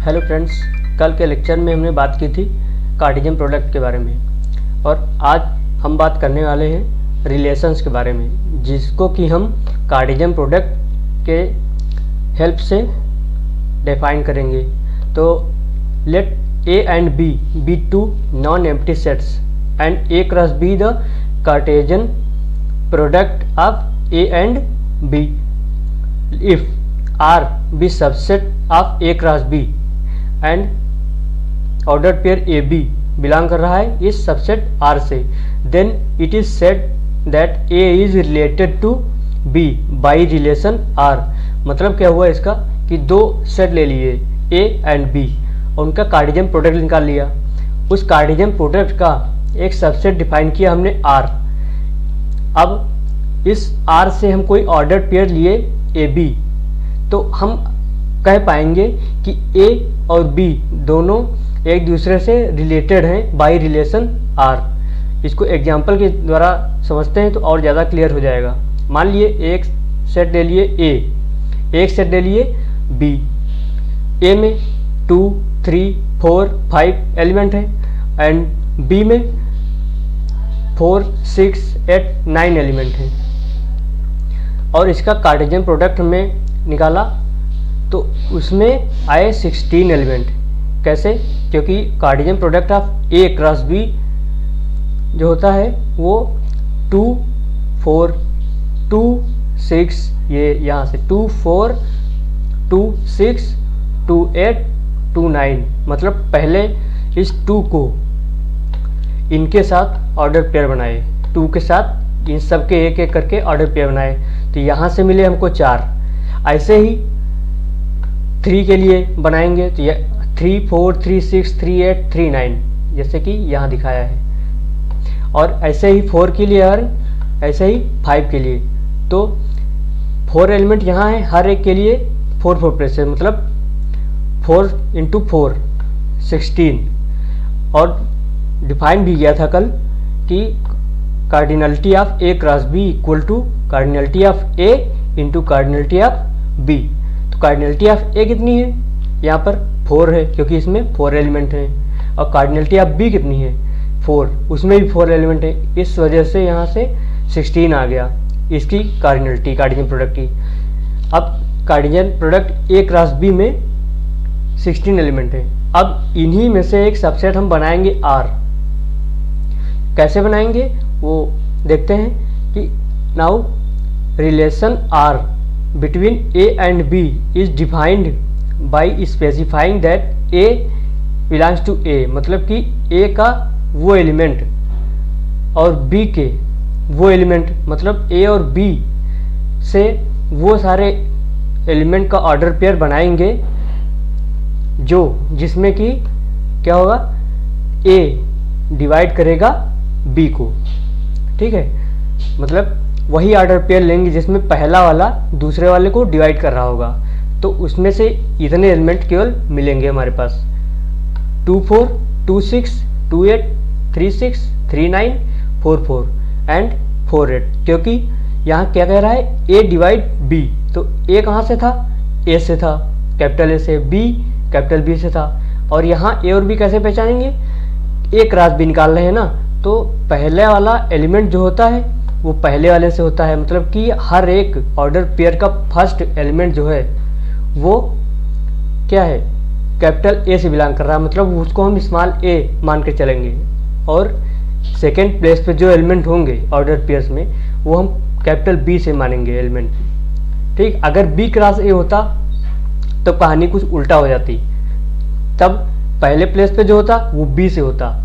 Hello friends, कल के lecture में हमने बात की थी कार्टेशियन प्रोडक्ट के बारे में और आज हम बात करने वाले हैं रिलेशंस के बारे में, जिसको कि हम कार्टेशियन प्रोडक्ट के हेल्प से डिफाइन करेंगे। तो let A and B be two non empty sets and A cross B the Cartesian product of A and B if R be subset of A cross B and ordered pair AB belong कर रहा है इस subset R से, then it is said that A is related to B by relation R। मतलब क्या हुआ इसका कि दो सेट ले लिए A एंड B और उनका कार्टेशियन प्रोडक्ट निकाल लिया। उस कार्टेशियन प्रोडक्ट का एक सबसेट डिफाइन किया हमने R। अब इस R से हम कोई ऑर्डर्ड पेयर लिए AB, तो हम कह पाएंगे कि A और B दोनों एक दूसरे से रिलेटेड हैं बाय रिलेशन R। इसको एग्जांपल के द्वारा समझते हैं तो और ज़्यादा क्लियर हो जाएगा। मान लिए एक सेट ले लिए A, एक सेट ले लिए B। A में 2, 3, 4, 5 एलिमेंट है एंड B में 4, 6, 8, 9 एलिमेंट है और इसका कार्टेशियन प्रोडक्ट में निकाला तो उसमें आए 16 एलिमेंट। कैसे? क्योंकि Cartesian product of A cross B जो होता है वो 2, 4, 2, 6, ये यहाँ से 2, 4, 2, 6, 2, 8, 2, 9, मतलब पहले इस 2 को इनके साथ ऑर्डर पेयर बनाए, 2 के साथ इन सब के एक एक करके ऑर्डर पेयर बनाए, तो यहाँ से मिले हमको 4। ऐसे ही 3 के लिए बनाएंगे तो ये 3, 4, 3, 6, 3, 8, 3, 9 जैसे कि यहाँ दिखाया है। और ऐसे ही 4 के लिए और ऐसे ही 5 के लिए, तो 4 एलिमेंट यहाँ है, हर एक के लिए 4 4 प्लेसेस, मतलब 4 × 4 16। और डिफाइन भी किया था कल कि cardinality of A cross B equal to cardinality of A into cardinality of B. तो कार्डिनलिटी ऑफ ए कितनी है? यहाँ पर 4 है क्योंकि इसमें 4 एलिमेंट हैं। और कार्डिनलिटी ऑफ बी कितनी है? 4, उसमें भी 4 एलिमेंट है, इस वजह से यहाँ से 16 आ गया इसकी कार्डिनलिटी कार्टेशियन प्रोडक्ट की। अब Cartesian product A cross B में 16 एलिमेंट है। अब इन्हीं में से एक सबसेट हम बनाएंगे R। कैसे बनाएंगे वो देखते हैं कि now relation R between A and B is defined by specifying that A belongs to A, मतलब कि A का वो एलिमेंट और B के वो एलिमेंट, मतलब A और B से वो सारे एलिमेंट का ऑर्डर पेयर बनाएंगे जो जिसमें कि क्या होगा, A डिवाइड करेगा B को। ठीक है, मतलब वही ऑर्डर पेयर लेंगे जिसमें पहला वाला दूसरे वाले को डिवाइड कर रहा होगा, तो उसमें से इतने एलिमेंट केवल मिलेंगे हमारे पास 2, 4, 2, 6, 2, 8, 3, 6, 3, 9, 4, 4 एंड 4, 8। क्योंकि यहाँ क्या कह रहा है, A डिवाइड B, तो A कहाँ से था? A से था, कैपिटल A से, B कैपिटल B से था। और यहाँ A और B कैसे पहचानेंगे? A क्रॉस B निकाल रहे हैं ना, तो पहले वाला एलिमेंट जो होता है वो पहले वाले से होता है, मतलब कि हर एक ऑर्डर पेयर का फर्स्ट एलिमेंट जो है वो क्या है, कैपिटल ए से बिलोंग कर रहा है, मतलब उसको हम स्मॉल ए मान के चलेंगे। और सेकेंड प्लेस पे जो एलिमेंट होंगे ऑर्डर पेयर्स में वो हम कैपिटल बी से मानेंगे एलिमेंट। ठीक, अगर बी क्रॉस ए होता तो कहानी कुछ उल्टा हो जाती, तब पहले प्लेस पे जो होता वो बी से होता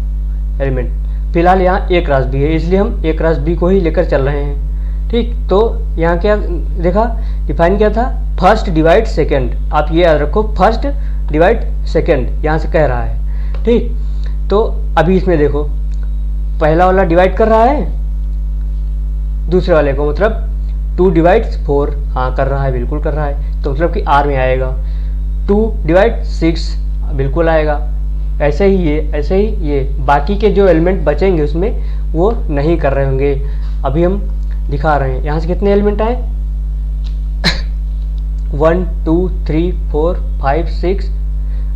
एलिमेंट। फिलहाल यहाँ ए क्रॉस बी है, इसलिए हम ए क्रॉस बी को ही लेकर चल रहे हैं। ठीक, तो यहाँ क्या देखा, डिफाइन किया था, फर्स्ट डिवाइड सेकंड। आप ये याद रखो, फर्स्ट डिवाइड सेकंड यहाँ से कह रहा है। ठीक, तो अभी इसमें देखो, पहला वाला डिवाइड कर रहा है दूसरे वाले को, मतलब 2 डिवाइड 4, हाँ कर रहा है, बिल्कुल कर रहा है, तो मतलब कि R में आएगा। 2 डिवाइड 6 बिल्कुल आएगा। ऐसे ही ये, ऐसे ही ये, बाकी के जो एलिमेंट बचेंगे उसमें वो नहीं कर रहे होंगे। अभी हम दिखा रहे हैं यहाँ से कितने एलिमेंट आए, 1 2 3 4 5 6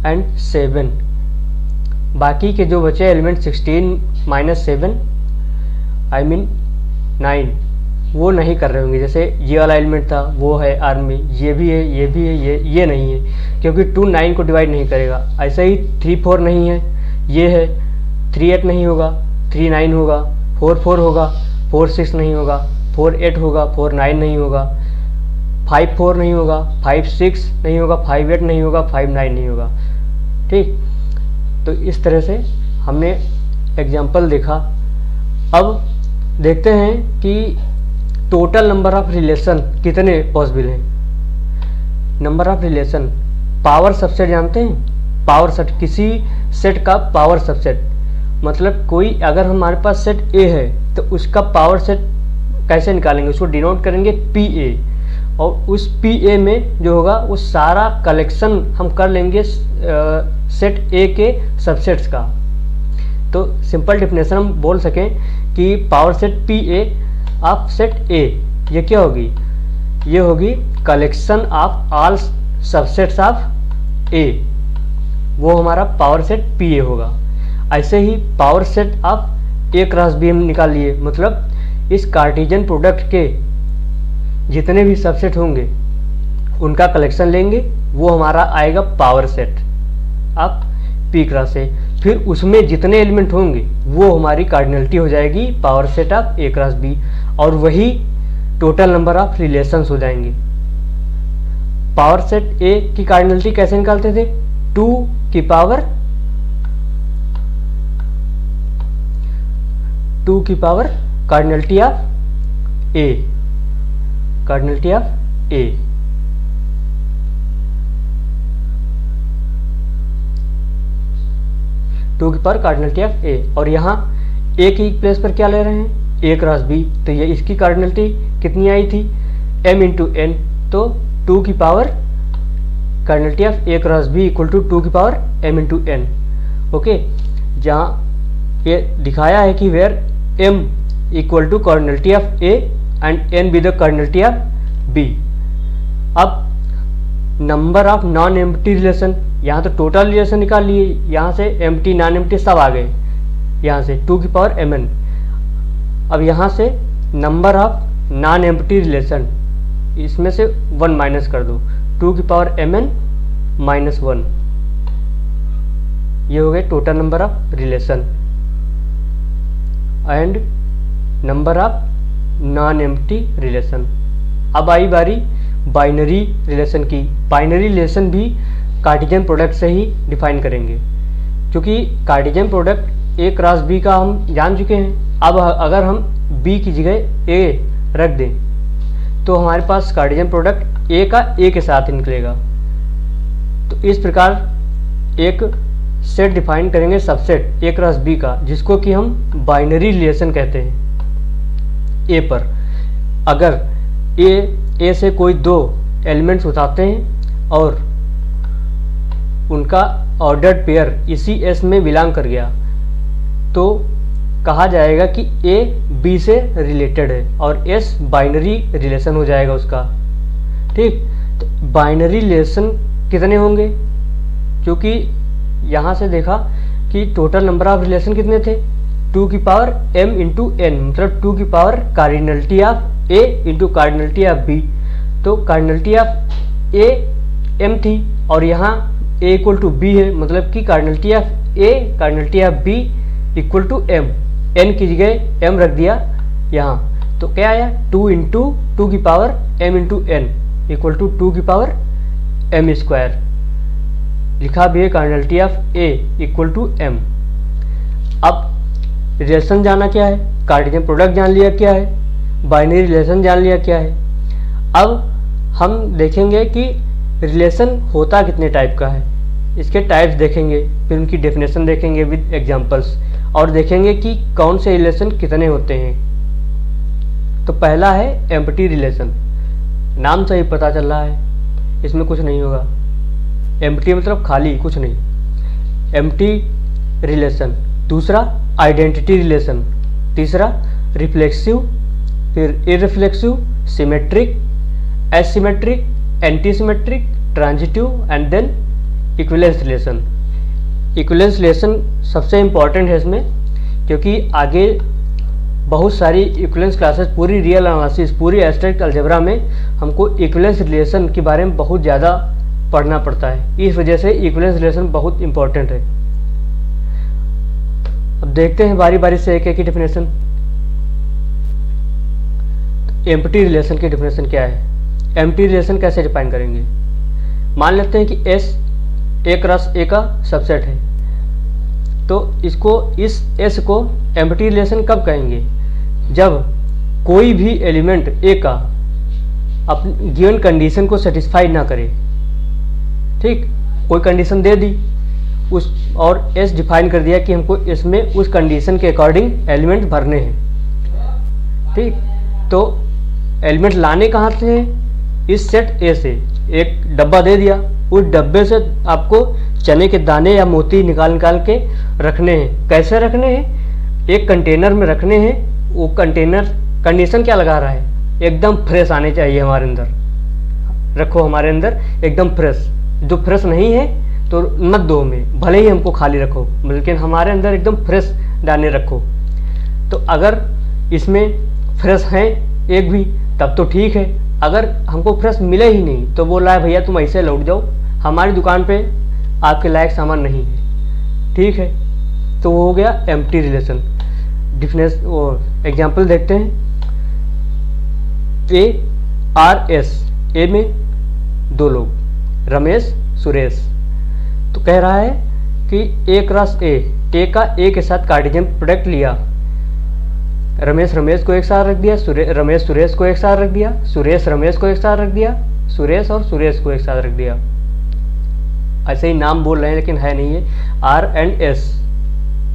एंड 7, बाकी के जो बचे एलिमेंट 16 माइनस 7 आई मीन 9 वो नहीं कर रहे होंगे। जैसे ये वाला एलिमेंट था वो है आर्म में, ये भी है, ये भी है, ये नहीं है क्योंकि 2 9 को डिवाइड नहीं करेगा। ऐसे ही 3 4 नहीं है, ये है, 3 8 नहीं होगा, 3 9 होगा, 4 4 होगा, 4 6 नहीं होगा, 4 8 होगा, 4 9 नहीं होगा, 5 4 नहीं होगा, 5 6 नहीं होगा, 5 8 नहीं होगा, 5 9 नहीं होगा। ठीक, तो इस तरह से हमने एग्जाम्पल देखा। अब देखते हैं कि टोटल नंबर ऑफ रिलेशन कितने पॉसिबल हैं। Number of relation, power subset जानते हैं? पावर सेट, किसी सेट का पावर सबसेट मतलब कोई, अगर हमारे पास सेट ए है तो उसका पावर सेट कैसे निकालेंगे, उसको डिनोट करेंगे पी ए, और उस पी ए में जो होगा वो सारा कलेक्शन हम कर लेंगे सेट ए के सबसेट्स का। तो सिंपल डेफिनेशन हम बोल सकें कि power set P A of set A, ये क्या होगी, ये होगी collection of all subsets of A, वो हमारा पावर सेट पी ए होगा। ऐसे ही power set of A cross B हम निकाल लिए, मतलब इस कार्टेशियन प्रोडक्ट के जितने भी सबसेट होंगे उनका कलेक्शन लेंगे, वो हमारा आएगा power set of P cross ए। फिर उसमें जितने एलिमेंट होंगे वो हमारी कार्डिनलिटी हो जाएगी power set of A cross B, और वही टोटल नंबर ऑफ रिलेशंस हो जाएंगे। पावर सेट ए की कार्डिनलिटी कैसे निकालते थे, 2 की power cardinality of A, cardinality of A. Two की पावर कार्डिनलिटी ऑफ ए, और यहाँ ए की प्लेस पर क्या ले रहे हैं, ए क्रॉस बी, तो ये इसकी कार्डिनलिटी कितनी आई थी, m इंटू एन, तो 2 की power cardinality of A cross B equal to 2 की power m into n. Okay, जहाँ ये दिखाया है कि where m equal to cardinality of A and n B the cardinality of b। अब number of non empty relation, यहाँ तो total relation निकाल लिए, यहाँ से एम्प्टी नॉन एम्प्टी सब आ गए, यहाँ से 2 की पावर mn। अब यहाँ से number of non empty relation, इसमें से 1 माइनस कर दो, 2 की पावर mn माइनस 1, ये हो गए total number of relation and number of non empty relation. अब आई बारी बाइनरी रिलेशन की। बाइनरी रिलेशन भी कार्टेशियन प्रोडक्ट से ही डिफाइन करेंगे, क्योंकि Cartesian product A cross B का हम जान चुके हैं। अब अगर हम बी की जगह ए रख दें तो हमारे पास कार्टेशियन प्रोडक्ट ए का ए के साथ निकलेगा। तो इस प्रकार एक सेट डिफाइन करेंगे सबसेट ए क्रॉस बी का, जिसको कि हम बाइनरी रिलेशन कहते हैं। ए पर अगर ए से कोई 2 एलिमेंट्स उठाते हैं और उनका ऑर्डर्ड पेयर इसी एस में बिलोंग कर गया, तो कहा जाएगा कि ए बी से रिलेटेड है और एस बाइनरी रिलेशन हो जाएगा उसका। ठीक, तो बाइनरी रिलेशन कितने होंगे, क्योंकि यहाँ से देखा कि टोटल नंबर ऑफ रिलेशन कितने थे, 2 की पावर m इंटू एन, मतलब 2 की power cardinality of a into cardinality of b। तो कार्डिनलिटी ऑफ a m थी और यहाँ a इक्वल टू b है, मतलब कि cardinality of a cardinality of b equal to m, n की जगह m रख दिया यहाँ, तो क्या आया 2 इंटू 2 की power m into n equal to 2 की पावर m स्क्वायर। लिखा भी है cardinality of a equal to m। अब रिलेशन जाना क्या है, कार्टेशियन प्रोडक्ट जान लिया क्या है, बाइनरी रिलेशन जान लिया क्या है। अब हम देखेंगे कि रिलेशन होता कितने टाइप का है, इसके टाइप्स देखेंगे, फिर उनकी डेफिनेशन देखेंगे विद एग्जांपल्स, और देखेंगे कि कौन से रिलेशन कितने होते हैं। तो पहला है एम्प्टी रिलेशन, नाम से ही पता चल रहा है इसमें कुछ नहीं होगा, एम्प्टी मतलब खाली, कुछ नहीं, एम्प्टी रिलेशन। दूसरा आइडेंटिटी रिलेशन, तीसरा रिफ्लेक्सिव, फिर irreflexive, symmetric, asymmetric, antisymmetric, transitive and then equivalence relation. Equivalence relation सबसे इम्पॉर्टेंट है इसमें, क्योंकि आगे बहुत सारी इक्विवेलेंस क्लासेस, पूरी रियल एनालिसिस, पूरी एब्स्ट्रैक्ट अलजेब्रा में हमको इक्विवेलेंस रिलेशन के बारे में बहुत ज़्यादा पढ़ना पड़ता है। इस वजह से इक्विवेलेंस रिलेशन बहुत इंपॉर्टेंट है। अब देखते हैं बारी बारी से एक एक की डेफिनेशन। एम्प्टी रिलेशन की डेफिनेशन क्या है? एम्प्टी रिलेशन कैसे डिफाइन करेंगे? मान लेते हैं कि S A क्रॉस A का सबसेट है, तो इस S को एम्प्टी रिलेशन कब कहेंगे? जब कोई भी एलिमेंट A का अपनी गिवन कंडीशन को सेटिस्फाई ना करे। ठीक, कोई कंडीशन दे दी उस, और S डिफाइन कर दिया कि हमको इसमें उस कंडीशन के अकॉर्डिंग एलिमेंट भरने हैं। ठीक, तो एलिमेंट लाने कहाँ से है? इस सेट A से एक डब्बा दे दिया, उस डब्बे से आपको चने के दाने या मोती निकाल के रखने हैं। कैसे रखने हैं? एक कंटेनर में रखने हैं। वो कंटेनर कंडीशन क्या लगा रहा है? एकदम फ्रेश आने चाहिए हमारे अंदर। रखो हमारे अंदर एकदम फ्रेश। जो फ्रेश नहीं है तो मत दो हमें, भले ही हमको खाली रखो, लेकिन हमारे अंदर एकदम फ्रेश दाने रखो। तो अगर इसमें फ्रेश हैं एक भी, तब तो ठीक है। अगर हमको फ्रेश मिले ही नहीं तो बोला है भैया तुम ऐसे लौट जाओ, हमारी दुकान पे आपके लायक सामान नहीं है। ठीक है, तो वो हो गया एम्प्टी रिलेशन। डिफिनेशन वो एग्जांपल देखते हैं। A A में दो लोग, रमेश सुरेश। तो कह रहा है कि A क्रॉस A का A के साथ कार्टेशियन प्रोडक्ट लिया। रमेश को एक साथ रख दिया, रमेश सुरेश को एक साथ रख दिया, सुरेश रमेश को एक साथ रख दिया, सुरेश और सुरेश को एक साथ रख दिया। ऐसे ही नाम बोल रहे हैं लेकिन है नहीं, है R and S,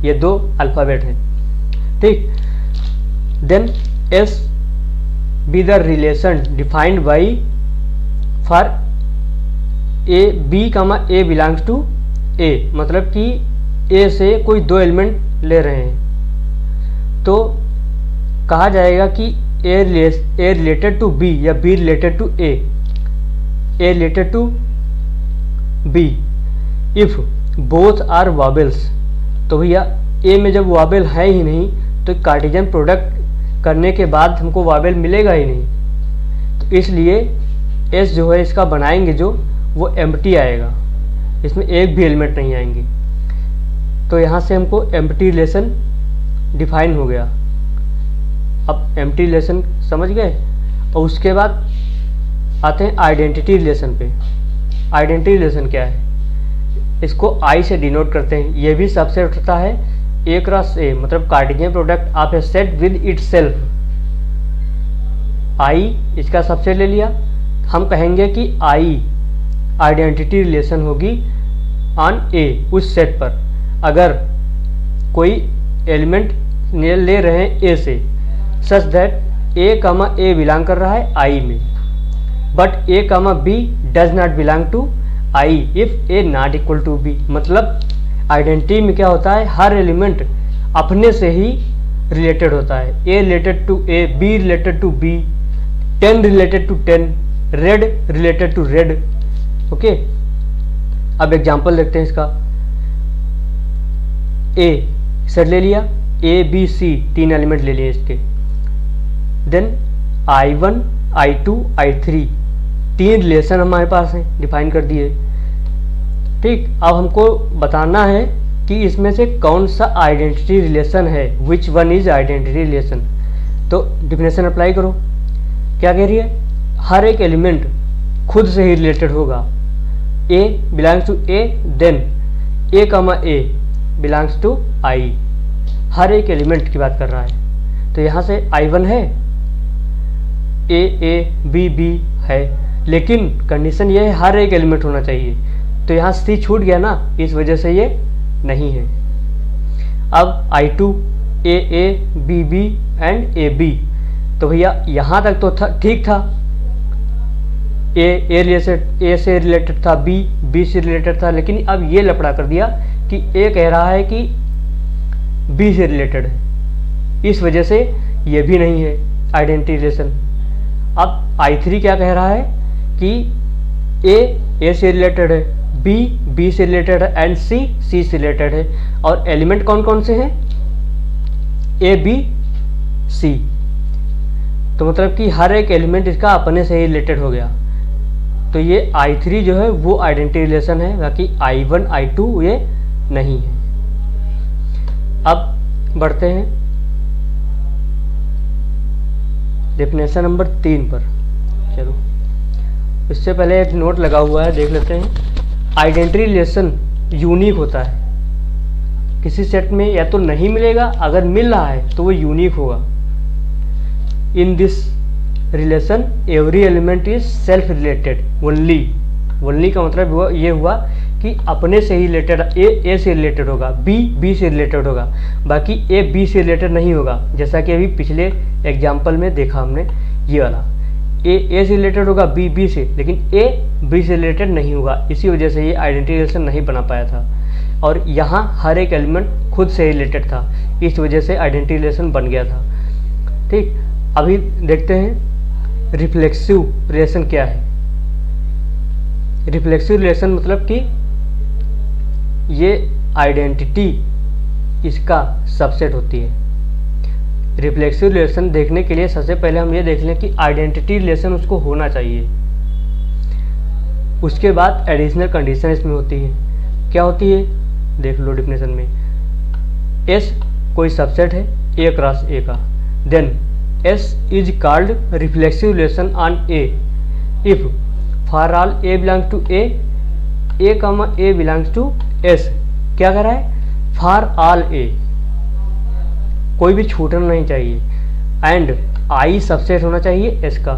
ये दो अल्फ़ाबेट हैं। ठीक, then S be the relation defined by for A belongs to A, मतलब कि A से कोई दो एलिमेंट ले रहे हैं तो कहा जाएगा कि A रिलेटेड टू B या B related to A related to B if both are vowels. तो भैया A में जब वॉबल है ही नहीं तो कार्टेशियन प्रोडक्ट करने के बाद हमको वॉबल मिलेगा ही नहीं। तो इसलिए S जो है इसका बनाएंगे जो, वो एम्प्टी आएगा, इसमें एक भी एलिमेंट नहीं आएंगे। तो यहाँ से हमको एम्प्टी रिलेशन डिफाइन हो गया। अब एम्प्टी रिलेशन समझ गए, और उसके बाद आते हैं आइडेंटिटी रिलेशन पे। आइडेंटिटी रिलेशन क्या है? इसको I से डिनोट करते हैं। ये भी सबसेट होता है A क्रॉस A, मतलब Cartesian product of A set with itself. I इसका सबसेट ले लिया, हम कहेंगे कि I आइडेंटिटी रिलेशन होगी ऑन A, उस सेट पर। अगर कोई एलिमेंट ले रहे हैं A से, सच दैट A बिलोंग कर रहा है I में, but A B does not belong to I if A not equal to B। मतलब आइडेंटिटी में क्या होता है, हर एलिमेंट अपने से ही रिलेटेड होता है। A related to A, B related to B, 10 related to 10, red related to red. Okay, अब एग्जांपल देखते हैं इसका। A सेट ले लिया, A B C तीन एलिमेंट ले लिए इसके। देन I1 I2 I3 तीन रिलेशन हमारे पास हैं, डिफाइन कर दिए। ठीक, अब हमको बताना है कि इसमें से कौन सा आइडेंटिटी रिलेशन है, which one is identity relation. तो डिफिनेशन अप्लाई करो। क्या कह रही है? हर एक एलिमेंट खुद से ही रिलेटेड होगा। A belongs to A, then A belongs to I। हर एक एलिमेंट की बात कर रहा है। तो यहाँ से I1 है, A B है, लेकिन कंडीशन ये है हर एक एलिमेंट होना चाहिए। तो यहाँ C छूट गया ना, इस वजह से ये नहीं है। अब I2 A B and AB। तो भैया यहाँ तक तो ठीक था, A से रिलेटेड था, B से रिलेटेड था, लेकिन अब ये लफड़ा कर दिया कि A कह रहा है कि B से रिलेटेड है, इस वजह से ये भी नहीं है आइडेंटिटी रिलेशन। अब I3 क्या कह रहा है कि A से रिलेटेड है, बी से रिलेटेड है एंड सी से रिलेटेड है। और एलिमेंट कौन कौन से हैं? A B C. तो मतलब कि हर एक एलिमेंट इसका अपने से ही रिलेटेड हो गया। तो ये I3 जो है वो आइडेंटिटी रिलेशन है, बाकी I1 I2 ये नहीं है। अब बढ़ते हैं डेफिनेशन नंबर 3 पर। चलो इससे पहले एक नोट लगा हुआ है, देख लेते हैं। आइडेंटिटी रिलेशन यूनिक होता है, किसी सेट में या तो नहीं मिलेगा, अगर मिल रहा है तो वो यूनिक होगा। In this relation every element is self related only. Only का मतलब ये हुआ कि अपने से ही रिलेटेड, ए से रिलेटेड होगा, बी से रिलेटेड होगा, बाकी ए बी से रिलेटेड नहीं होगा। जैसा कि अभी पिछले एग्जाम्पल में देखा हमने, ये वाला ए से रिलेटेड होगा, बी से, लेकिन ए बी से रिलेटेड नहीं होगा। इसी वजह से ये आइडेंटिटी रिलेशन नहीं बना पाया था। और यहाँ हर एक एलिमेंट खुद से रिलेटेड था, इस वजह से आइडेंटिटी रिलेशन बन गया था। ठीक, अभी देखते हैं रिफ्लेक्सिव रिलेशन क्या है। रिफ्लेक्सिव रिलेशन मतलब कि ये आइडेंटिटी इसका सबसेट होती है। रिफ्लेक्सिव रिलेशन देखने के लिए सबसे पहले हम ये देख लें कि आइडेंटिटी रिलेशन उसको होना चाहिए। उसके बाद एडिशनल कंडीशन इसमें होती है। क्या होती है देख लो डेफिनेशन में। एस कोई सबसेट है ए क्रॉस ए का, then S is called reflexive relation on A if for all A belongs to A comma A belongs to S. क्या कर रहा है? फॉर ऑल ए, कोई भी छूटना नहीं चाहिए। एंड आई सबसेट होना चाहिए एस का,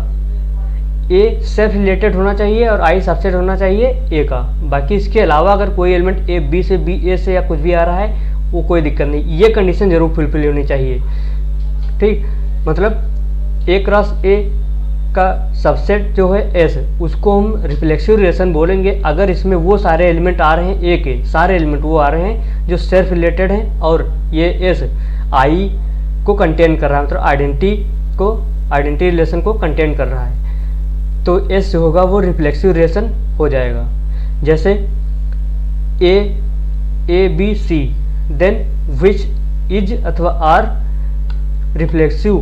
ए सेल्फ रिलेटेड होना चाहिए और आई सबसेट होना चाहिए ए का। बाकी इसके अलावा अगर कोई एलिमेंट ए बी से, बी ए से या कुछ भी आ रहा है वो कोई दिक्कत नहीं, ये कंडीशन जरूर फुलफिल होनी चाहिए। ठीक, मतलब ए क्रॉस ए का सबसेट जो है एस, उसको हम रिफ्लेक्सिव रिलेशन बोलेंगे अगर इसमें वो सारे एलिमेंट आ रहे हैं, ए के सारे एलिमेंट वो आ रहे हैं जो सेल्फ रिलेटेड हैं और ये एस आई को कंटेन कर रहा है, मतलब आइडेंटिटी रिलेशन को कंटेन कर रहा है। तो एस जो होगा वो रिफ्लेक्सिव रिलेशन हो जाएगा। जैसे A B C, then which is अथवा are reflexive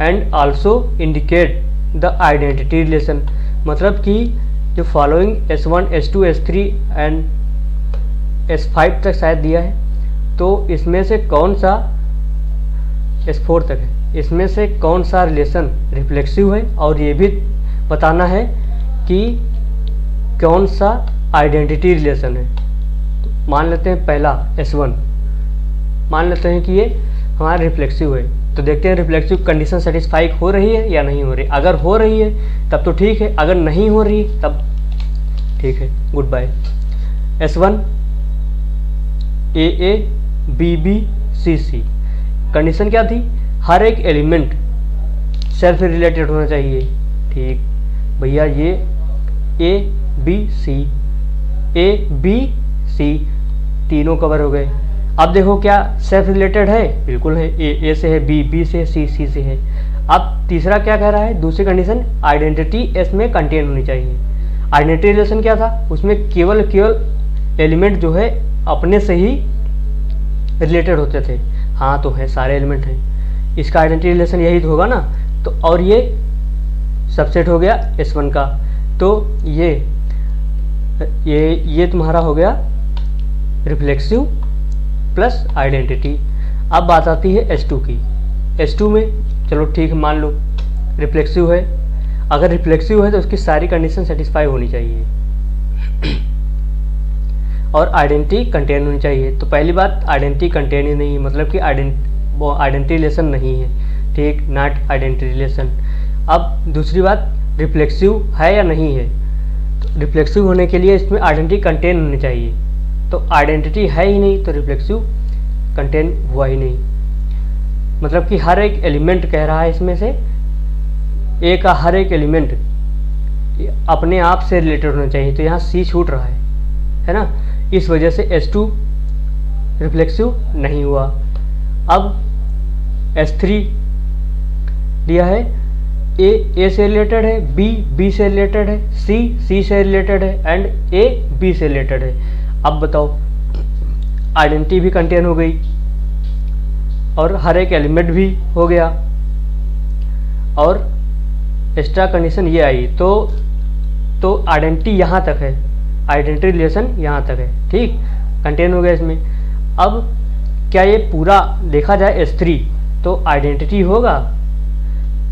and also indicate the identity relation. मतलब कि जो following S1 S2 S3 and S5 तक शायद दिया है, तो इसमें से कौन सा, S4 तक है, इसमें से कौन सा रिलेशन रिफ्लेक्सिव है और ये भी बताना है कि कौन सा आइडेंटिटी रिलेशन है। तो मान लेते हैं पहला S1, मान लेते हैं कि ये हमारा रिफ्लेक्सिव है। तो देखते हैं रिफ्लेक्सिव कंडीशन सेटिस्फाई हो रही है या नहीं हो रही। अगर हो रही है तब तो ठीक है, अगर नहीं हो रही तब ठीक है, good bye. S1 A B C। Condition क्या थी? हर एक एलिमेंट सेल्फ रिलेटेड होना चाहिए। ठीक भैया, ये A B C तीनों कवर हो गए। अब देखो क्या सेल्फ रिलेटेड है? बिल्कुल है, ए से है, बी से, सी से है। अब तीसरा क्या कह रहा है? दूसरी कंडीशन आइडेंटिटी एस में कंटेन होनी चाहिए। आइडेंटिटी रिलेशन क्या था? उसमें केवल एलिमेंट जो है अपने से ही रिलेटेड होते थे। हाँ तो है, सारे एलिमेंट हैं, इसका आइडेंटिटी रिलेशन यही तो होगा ना। तो और ये सबसेट हो गया S1 का, तो ये तुम्हारा हो गया रिफ्लेक्सिव प्लस आइडेंटिटी। अब बात आती है S2 की। S2 में चलो ठीक है, मान लो रिफ्लेक्सिव है। अगर रिफ्लेक्सिव है तो उसकी सारी कंडीशन सेटिस्फाई होनी चाहिए और आइडेंटिटी कंटेन होनी चाहिए। तो पहली बात, आइडेंटिटी कंटेन ही नहीं है, मतलब कि आइडेंटिटी रिलेशन नहीं है। ठीक, नॉट आइडेंटिटी रिलेशन। अब दूसरी बात, रिफ्लेक्सिव है या नहीं है? तो रिफ्लेक्सिव होने के लिए इसमें आइडेंटिटी कंटेन होनी चाहिए। तो आइडेंटिटी है ही नहीं तो रिफ्लेक्सिव कंटेन हुआ ही नहीं। मतलब कि हर एक एलिमेंट कह रहा है इसमें से ए का हर एक एलिमेंट अपने आप से रिलेटेड होना चाहिए। तो यहाँ सी छूट रहा है ना, इस वजह से S2 रिफ्लेक्सिव नहीं हुआ। अब S3 दिया है ए से रिलेटेड है, बी से रिलेटेड है, सी से रिलेटेड है एंड ए बी से रिलेटेड है। अब बताओ, आइडेंटिटी भी कंटेन हो गई और हर एक एलिमेंट भी हो गया और एक्स्ट्रा कंडीशन ये आई, तो आइडेंटिटी यहाँ तक है, आइडेंटिटी रिलेशन यहाँ तक है, ठीक, कंटेन हो गया इसमें। अब क्या ये पूरा देखा जाए S3 तो आइडेंटिटी होगा?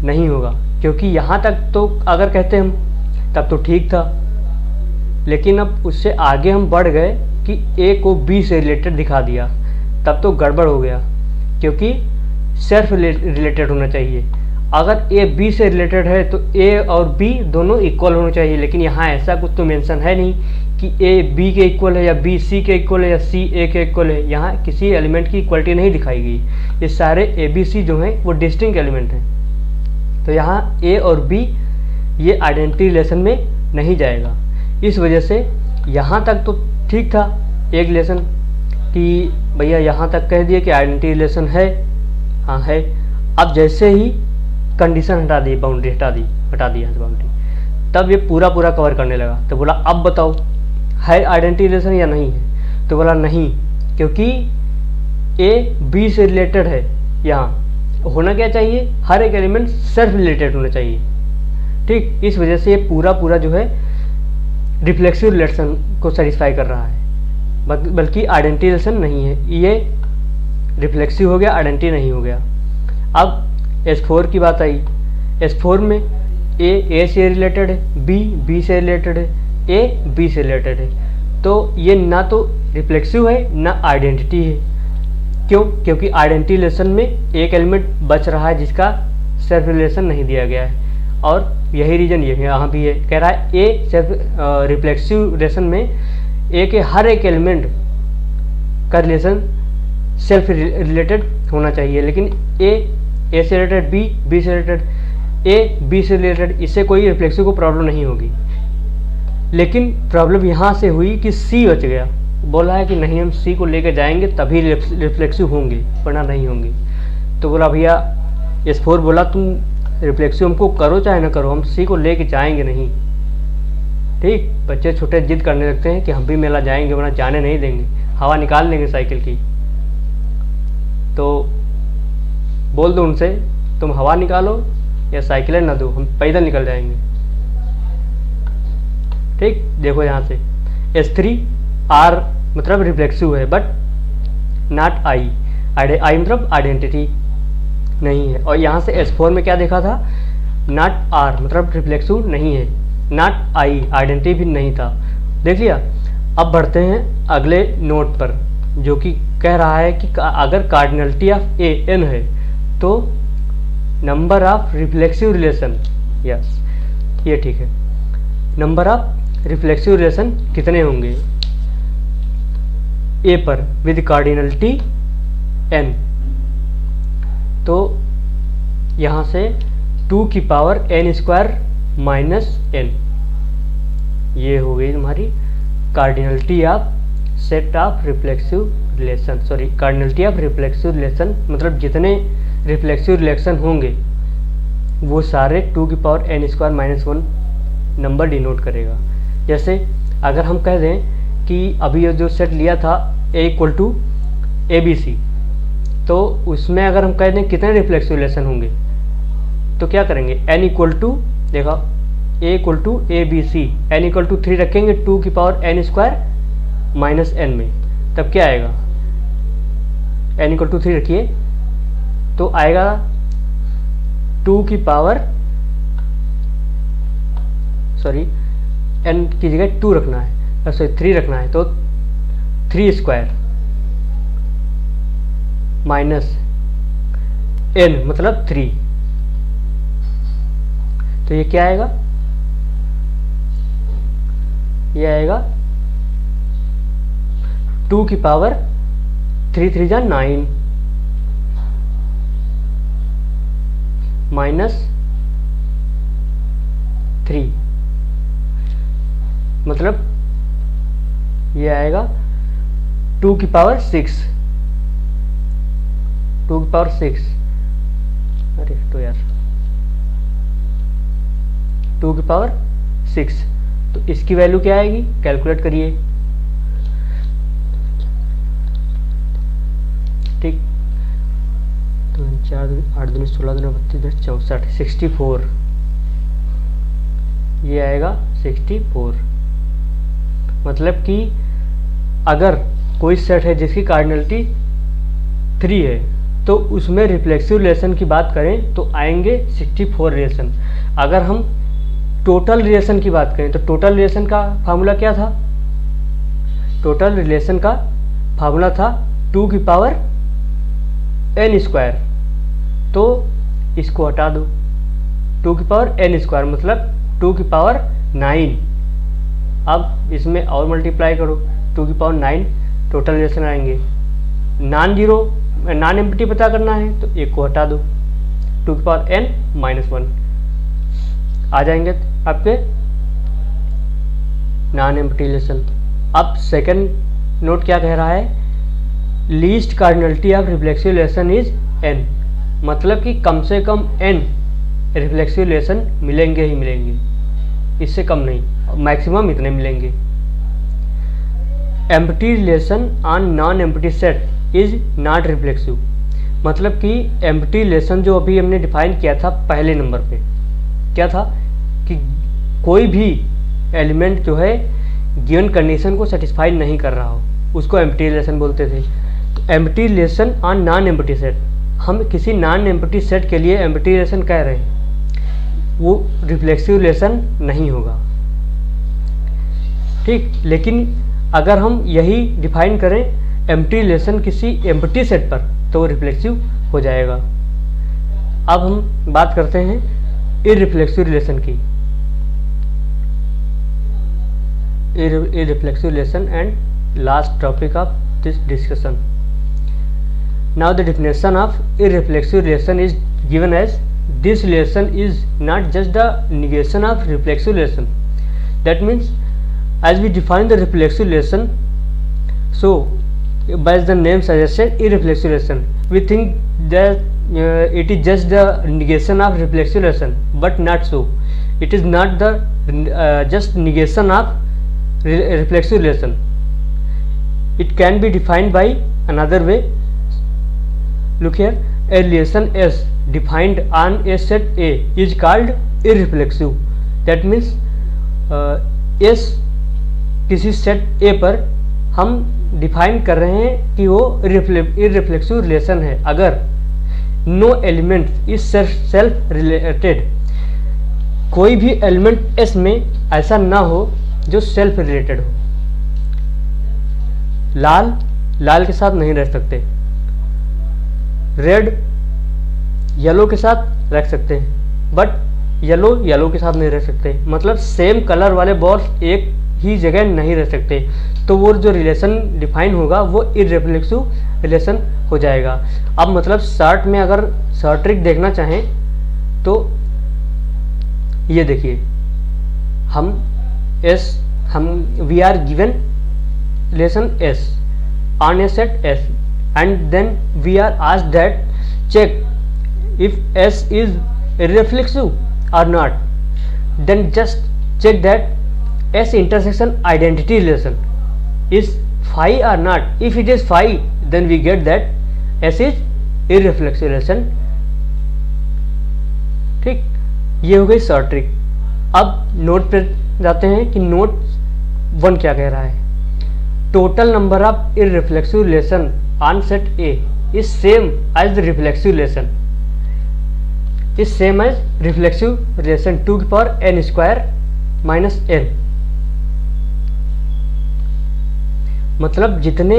नहीं होगा, क्योंकि यहाँ तक तो अगर कहते हम तब तो ठीक था, लेकिन अब उससे आगे हम बढ़ गए कि ए को बी से रिलेटेड दिखा दिया, तब तो गड़बड़ हो गया, क्योंकि सेल्फ रिलेटेड होना चाहिए। अगर ए बी से रिलेटेड है तो ए और बी दोनों इक्वल होने चाहिए, लेकिन यहाँ ऐसा कुछ तो मेंशन है नहीं कि ए बी के इक्वल है या बी सी के इक्वल है या सी ए के इक्वल है। यहाँ किसी एलिमेंट की इक्वलिटी नहीं दिखाई गई। ये सारे ए बी सी जो हैं वो डिस्टिंक्ट एलिमेंट हैं, तो यहाँ ए और बी ये आइडेंटिटी रिलेशन में नहीं जाएगा। इस वजह से यहाँ तक तो ठीक था एक रिलेशन कि भैया यहाँ तक कह दिए कि आइडेंटिटी रिलेशन है, हाँ है। अब जैसे ही कंडीशन हटा दी, बाउंड्री हटा दी यहाँ से बाउंड्री, तब ये पूरा कवर करने लगा। तो बोला अब बताओ है आइडेंटिटी रिलेशन या नहीं है? तो बोला नहीं, क्योंकि ए बी से रिलेटेड है। यहाँ होना क्या चाहिए, हर एक एलिमेंट सेल्फ रिलेटेड होना चाहिए, ठीक। इस वजह से ये पूरा जो है रिफ्लेक्सिव रिलेशन को सेटिस्फाई कर रहा है, बल्कि आइडेंटिटी रिलेशन नहीं है। ये रिफ्लेक्सिव हो गया, आइडेंटिटी नहीं हो गया। अब S4 की बात आई। S4 में ए से रिलेटेड है, बी से रिलेटेड है, ए बी से रिलेटेड है, तो ये ना तो रिफ्लेक्सिव है ना आइडेंटिटी है। क्यों? क्योंकि आइडेंटिटी रिलेशन में एक एलिमेंट बच रहा है जिसका सेल्फ रिलेशन नहीं दिया गया है, और यही रीजन ये यहाँ भी है। कह रहा है ए सेल्फ रिफ्लेक्सिव रिलेशन में ए के हर एक एलिमेंट का रिलेशन सेल्फ रिलेटेड होना चाहिए, लेकिन ए से रिलेटेड, बी से रिलेटेड, ए बी से रिलेटेड, इससे कोई रिफ्लेक्सिव को प्रॉब्लम नहीं होगी। लेकिन प्रॉब्लम यहाँ से हुई कि सी बच गया। बोला है कि नहीं, हम सी को लेकर जाएंगे तभी रिफ्लेक्सिव होंगे, वरना नहीं होंगे। तो बोला भैया S4 बोला तुम रिफ्लेक्सिव हमको करो चाहे ना करो, हम सी को लेके जाएंगे नहीं, ठीक। बच्चे छोटे जिद करने लगते हैं कि हम भी मेला जाएंगे, वरना जाने नहीं देंगे, हवा निकाल लेंगे साइकिल की। तो बोल दो उनसे, तुम हवा निकालो या साइकिलें ना दो, हम पैदल निकल जाएंगे, ठीक। देखो यहाँ से S3 R मतलब रिफ्लेक्सिव है, बट नॉट आई मतलब आइडेंटिटी नहीं है। और यहाँ से S4 में क्या देखा था, नॉट R मतलब रिफ्लेक्सिव नहीं है, नॉट आई आइडेंटिटी भी नहीं था। देख लिया। अब बढ़ते हैं अगले नोट पर, जो कि कह रहा है कि अगर कार्डिनलिटी ऑफ ए n है तो number of reflexive relation, yes ये ठीक है, नंबर ऑफ रिफ्लेक्सिव रिलेशन कितने होंगे ए पर विद कार्डिनलिटी n। तो यहाँ से 2 की power n square minus n, ये हो गई तुम्हारी cardinality of set of reflexive relation, sorry cardinality of reflexive relation, मतलब जितने रिफ्लेक्सिव रिलेशन होंगे वो सारे 2 की power n square minus 1 number denote करेगा। जैसे अगर हम कह दें कि अभी ये जो सेट लिया था A इक्वल टू ABC, तो उसमें अगर हम कह दें कितने रिफ्लेक्सिव रिलेशन होंगे तो क्या करेंगे, n इक्वल टू, देखा A equal to ABC, n equal to 3 रखेंगे 2 की power n square minus n में, तब क्या आएगा, n इक्वल टू 3 रखिए तो आएगा 2 की पावर, सॉरी n की जगह 2 रखना है, सॉरी 3 रखना है, तो 3 स्क्वायर माइनस n मतलब 3, तो ये क्या आएगा, ये आएगा 2 की पावर 3 3 जा 9 माइनस 3, मतलब ये आएगा 2 की पावर 6, 2 की पावर 6, अरे तो यार 2 की पावर 6। तो इसकी वैल्यू क्या आएगी, कैलकुलेट करिए। ठीक, तो 4 दिन 8 दिन 16 दिन 32 दिन 64 64, ये आएगा 64। मतलब कि अगर कोई सेट है जिसकी कार्डिनलिटी 3 है तो उसमें रिफ्लेक्सिव रिलेशन की बात करें तो आएंगे 64 रिलेशन। अगर हम टोटल रिलेशन की बात करें तो टोटल रिलेशन का फार्मूला क्या था, टोटल रिलेशन का फार्मूला था 2 की पावर n स्क्वायर। तो इसको हटा दो, 2 की पावर n स्क्वायर मतलब 2 की पावर 9। अब इसमें और मल्टीप्लाई करो, 2 की पावर 9 टोटल रिलेशन आएंगे। नॉन एम्प्टी पता करना है तो एक को हटा दो, 2 की पावर n -1 आ जाएंगे आपके नॉन एम्प्टी रिलेशन। अब सेकंड नोट क्या कह रहा है, least cardinality of reflexive relation is n, मतलब कि कम से कम n रिफ्लेक्सिव रिलेशन मिलेंगे ही मिलेंगे, इससे कम नहीं, मैक्सिमम इतने मिलेंगे। Empty relation on non empty set is not reflexive, मतलब कि एम्प्टी रिलेशन जो अभी हमने डिफाइन किया था पहले नंबर पे, क्या था कि कोई भी एलिमेंट जो है गिवन कंडीशन को सेटिस्फाई नहीं कर रहा हो उसको एम्प्टी रिलेशन बोलते थे। तो empty relation on non empty set, हम किसी नॉन एम्प्टी सेट के लिए एम्प्टी रिलेशन कह रहे हैं, वो रिफ्लेक्सिव रिलेशन नहीं होगा। ठीक, लेकिन अगर हम यही डिफाइन करें एम्प्टी रिलेशन किसी एम्प्टी सेट पर तो वो रिफ्लेक्सिव हो जाएगा। अब हम बात करते हैं इररिफ्लेक्सिव रिलेशन की, irreflexive relation and last topic of this discussion. Now the definition of irreflexive relation is given as this relation is not just the negation of reflexive relation. That means as we define the reflexive relation, so by the name suggested irreflexive relation, we think that it is just the negation of reflexive relation, but not so. It is not the just negation of reflexive relation. It can be defined by another way. Look here, a relation S defined on a set A is called irreflexive. That means S किसी set A पर हम define कर रहे हैं कि वो irreflexive relation है अगर no element is self related, कोई भी एलिमेंट S में ऐसा ना हो जो सेल्फ रिलेटेड हो। लाल के साथ नहीं रह सकते, रेड येलो के साथ रख सकते हैं, बट येलो के साथ नहीं रह सकते। मतलब सेम कलर वाले बॉल्स एक ही जगह नहीं रह सकते, तो वो जो रिलेशन डिफाइन होगा वो इररिफ्लेक्सिव रिलेशन हो जाएगा। अब मतलब शॉर्ट में अगर शॉर्ट ट्रिक देखना चाहें तो ये देखिए, we are given relation S on a set S, and then we are asked that check if S is irreflexive or not. Then just check that S intersection identity relation is phi or not. If it is phi, then we get that S is irreflexive relation. ठीक, ये हो गई short trick. अब note पे जाते हैं कि note 1 क्या कह रहा है। Total number of irreflexive relation on set A is same as the reflexive relation, is same as reflexive relation 2 की power n square minus n। मतलब जितने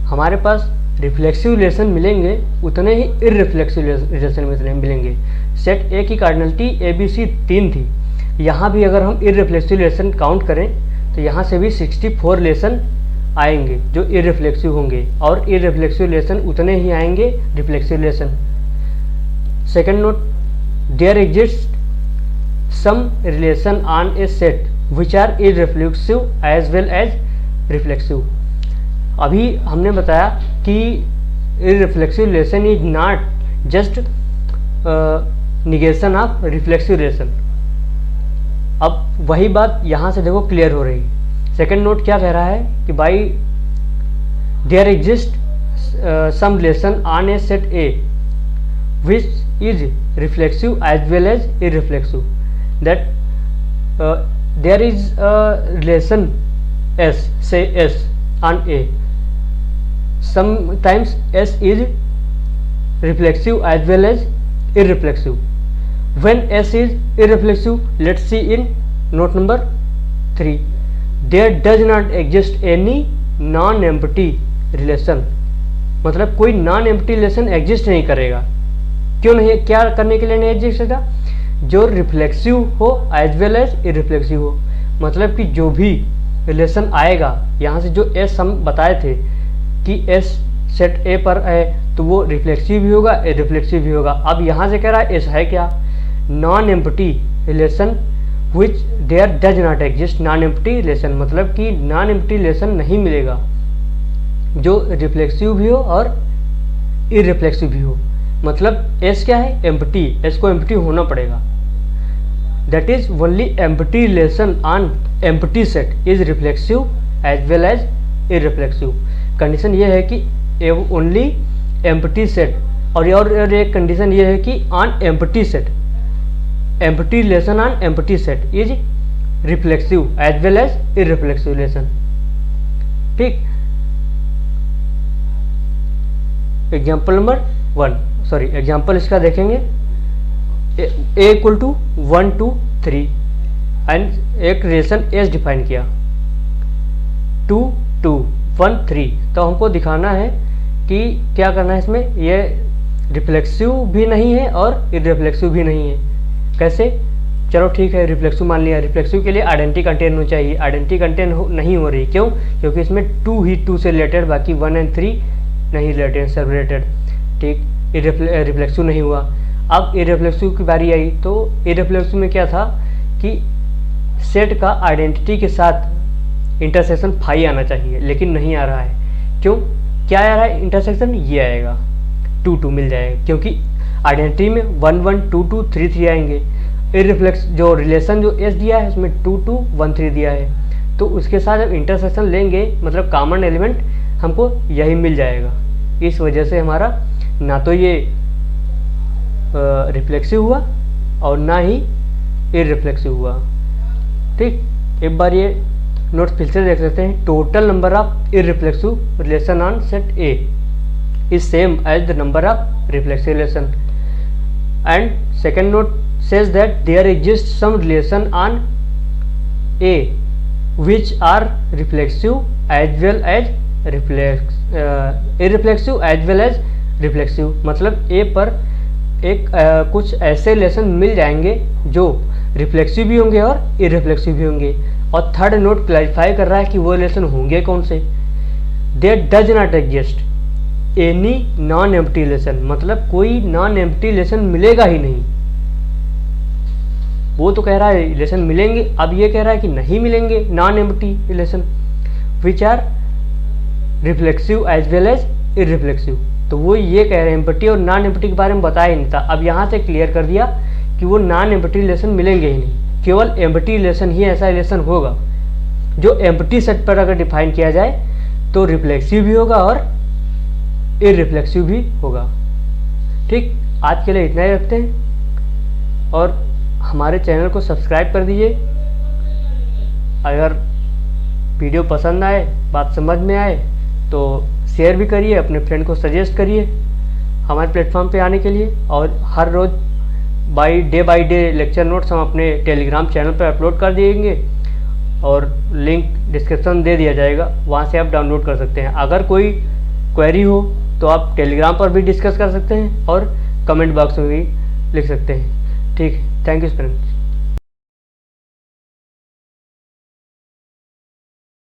हमारे पास रिफ्लेक्सिव रिलेशन मिलेंगे उतने ही इररिफ्लेक्सिव रिलेशन मिलेंगे। सेट A की कार्डिनलिटी ABC 3 थी, यहाँ भी अगर हम इररिफ्लेक्सिव रिलेशन काउंट करें तो यहाँ से भी 64 रिलेशन आएंगे जो इररिफ्लेक्सिव होंगे, और इररिफ्लेक्सिव रिलेशन उतने ही आएंगे reflexive relation. Second note, there exist some relation on a set which are irreflexive as well as reflexive. अभी हमने बताया कि irreflexive relation is not just negation of reflexive relation, अब वही बात यहाँ से देखो क्लियर हो रही। सेकंड नोट क्या कह रहा है कि भाई there exist some relation on a set A which is reflexive as well as irreflexive, that there is a relation S, say S on A. Sometimes S is reflexive as well as irreflexive. When S is irreflexive, let's see in note number 3. There does not exist any non-empty relation. मतलब कोई non empty relation exist नहीं करेगा। क्यों नहीं, क्या करने के लिए नहीं एग्जिस्ट करेगा? जो रिफ्लेक्सिव हो एज वेल एज इररिफ्लेक्सिव हो। मतलब कि जो भी रिलेशन आएगा, यहाँ से जो एस हम बताए थे कि एस सेट ए पर है तो वो रिफ्लेक्सिव भी होगा इररिफ्लेक्सिव भी होगा। अब यहाँ से कह रहा है एस है क्या? Non empty relation which there does not exist non empty relation, मतलब कि नॉन एम्प्टी रिलेशन नहीं मिलेगा जो रिफ्लेक्सिव भी हो और इररिफ्लेक्सिव भी हो। मतलब एस क्या है? एम्प्टी। एस को एम्प्टी होना पड़ेगा। That is only empty relation on empty set is reflexive as well as irreflexive. Condition ये है कि only empty set, और एक कंडीशन ये है कि on empty set, empty relation on empty set is reflexive as well as irreflexive relation. ठीक। Example number 1, sorry example इसका देखेंगे। A इक्वल टू 1 2 3 एंड एक रिलेशन एस डिफाइन किया 2 2 1 3। तो हमको दिखाना है कि क्या करना है इसमें, ये रिफ्लेक्सिव भी नहीं है और इररिफ्लेक्सिव भी नहीं है। कैसे? चलो ठीक है, रिफ्लेक्सिव मान लिया। रिफ्लेक्सिव के लिए आइडेंटिटी कंटेन होनी चाहिए, आइडेंटिटी कंटेन नहीं हो रही। क्यों? क्योंकि इसमें 2 ही 2 से रिलेटेड, बाकी 1 और 3 नहीं रिलेटेड, सब रिलेटेड। ठीक, रिफ्लेक्सिव नहीं हुआ। अब इररिफ्लेक्सिव की बारी आई तो इररिफ्लेक्सिव में क्या था कि सेट का आइडेंटिटी के साथ इंटरसेक्शन फाई आना चाहिए, लेकिन नहीं आ रहा है। क्यों? क्या आ रहा है इंटरसेक्शन? ये आएगा 2 2 मिल जाएगा, क्योंकि आइडेंटिटी में 1 1 2 2 3 3 आएंगे। इररिफ्लेक्स जो रिलेशन जो एस दिया है उसमें 2 2 1 3 दिया है, तो उसके साथ जब इंटरसेक्शन लेंगे मतलब कॉमन एलिमेंट हमको यही मिल जाएगा। इस वजह से हमारा ना तो ये रिफ्लेक्सिव हुआ और ना ही इररिफ्लेक्सिव हुआ। ठीक, एक बार ये नोट फिर से देख लेते हैं। Total number of irreflexive relation on set A is same as the number of reflexive relation, and second note says that there exists some relation on A which are reflexive as well as irreflexive as well as reflexive। मतलब A पर एक कुछ ऐसे relation मिल जाएंगे जो reflexive भी होंगे और इररिफ्लेक्सिव भी होंगे। और थर्ड नोट क्लैरिफाई कर रहा है कि वो रिलेशन होंगे कौन से। There does not exist any non empty relation, मतलब कोई नॉन एम्प्टी रिलेशन मिलेगा ही नहीं। वो तो कह रहा है रिलेशन मिलेंगे, अब ये कह रहा है कि नहीं मिलेंगे non empty relation which are reflexive as well as irreflexive. तो वो ये कह रहे हैं एम्प्टी और नॉन एम्प्टी के बारे में बताया ही नहीं था। अब यहाँ से क्लियर कर दिया कि वो नॉन एम्प्टी रिलेशन मिलेंगे ही नहीं, केवल एम्प्टी रिलेशन ही ऐसा रिलेशन होगा जो एम्प्टी सेट पर अगर डिफाइन किया जाए तो रिफ्लेक्सिव भी होगा और इररिफ्लेक्सिव भी होगा। ठीक, आज के लिए इतना ही रखते हैं और हमारे चैनल को सब्सक्राइब कर दीजिए। अगर वीडियो पसंद आए, बात समझ में आए तो शेयर भी करिए, अपने फ्रेंड को सजेस्ट करिए हमारे प्लेटफॉर्म पे आने के लिए। और हर रोज़ बाय डे लेक्चर नोट्स हम अपने टेलीग्राम चैनल पर अपलोड कर दिएंगे और लिंक डिस्क्रिप्शन दे दिया जाएगा, वहाँ से आप डाउनलोड कर सकते हैं। अगर कोई क्वेरी हो तो आप टेलीग्राम पर भी डिस्कस कर सकते हैं और कमेंट बॉक्स में भी लिख सकते हैं। ठीक है, थैंक यू फ्रेंड्स।